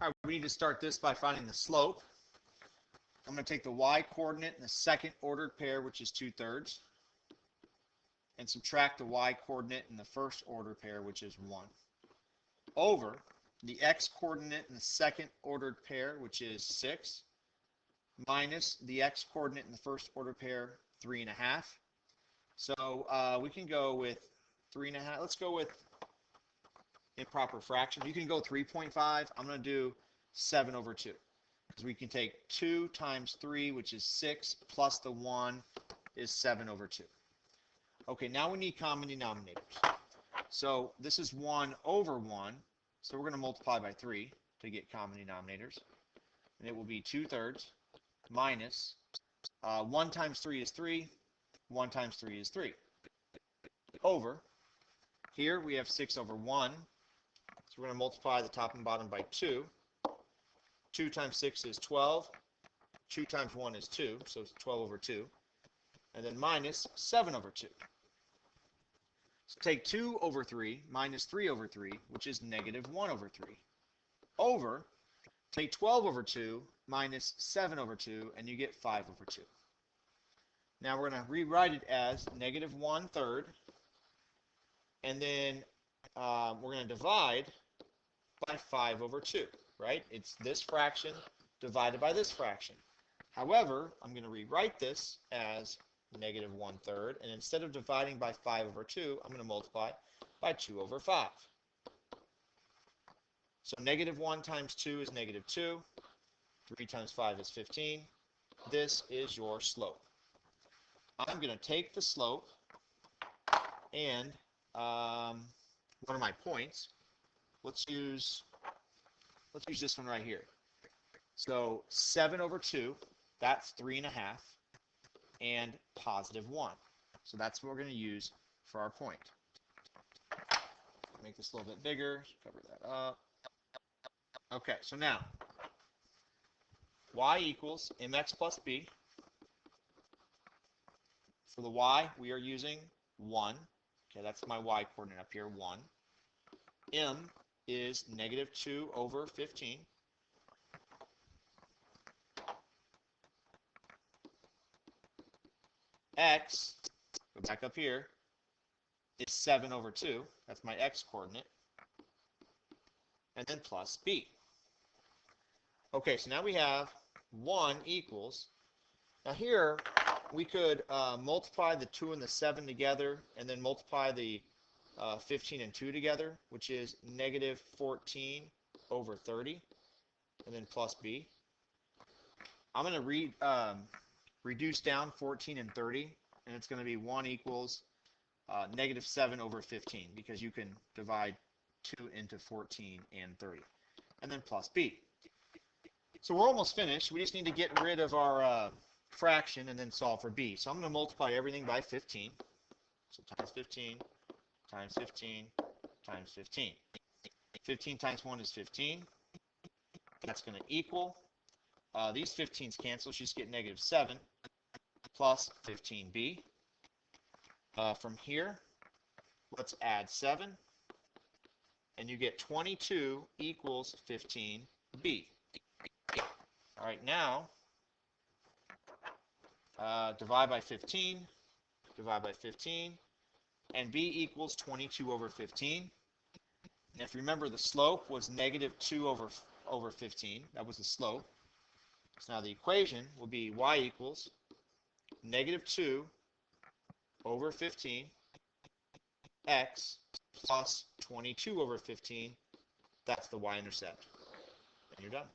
All right, we need to start this by finding the slope. I'm going to take the y-coordinate in the second ordered pair, which is 2/3, and subtract the y-coordinate in the first ordered pair, which is 1, over the x-coordinate in the second ordered pair, which is 6, minus the x-coordinate in the first ordered pair, 3.5. So we can go with 3.5. Let's go with improper fraction. You can go 3.5. I'm going to do 7/2. Because we can take 2 times 3, which is 6, plus the 1 is 7/2. Okay, now we need common denominators. So this is 1/1. So we're going to multiply by 3 to get common denominators. And it will be 2/3 minus 1 times 3 is 3. 1 times 3 is 3. Over. Here we have 6/1. So we're going to multiply the top and bottom by 2. 2 times 6 is 12. 2 times 1 is 2, so it's 12/2. And then minus 7/2. So take 2/3 minus 3/3, which is -1/3. Over, take 12/2 minus 7/2, and you get 5/2. Now we're going to rewrite it as -1/3. And then we're going to divide by 5/2. Right? It's this fraction divided by this fraction. However, I'm going to rewrite this as -1/3, and instead of dividing by 5/2, I'm going to multiply by 2/5. So -1 times 2 is -2. 3 times 5 is 15. This is your slope. I'm going to take the slope and one of my points. Let's use this one right here. So 7/2, that's 3.5, and +1. So that's what we're going to use for our point. Make this a little bit bigger, cover that up. Okay, so now, y equals mx plus b. For the y, we are using 1. Okay, that's my y-coordinate up here, 1. M is -2/15. X, go back up here, is 7/2. That's my x-coordinate. And then plus b. Okay, so now we have 1 equals. Now here, we could multiply the 2 and the 7 together, and then multiply the 15 and 2 together, which is -14/30, and then plus b. I'm going to reduce down 14 and 30, and it's going to be 1 equals -7/15, because you can divide 2 into 14 and 30, and then plus b. So we're almost finished. We just need to get rid of our fraction and then solve for b. So I'm going to multiply everything by 15. So times 15, times 15, times 15. 15 times 1 is 15. That's going to equal, these 15s cancel, so you just get -7 plus 15b. From here, let's add 7, and you get 22 equals 15b. All right, now, divide by 15, divide by 15, and b equals 22/15. And if you remember, the slope was -2/15. That was the slope. So now the equation will be y equals -2/15 x plus 22/15. That's the y-intercept. And you're done.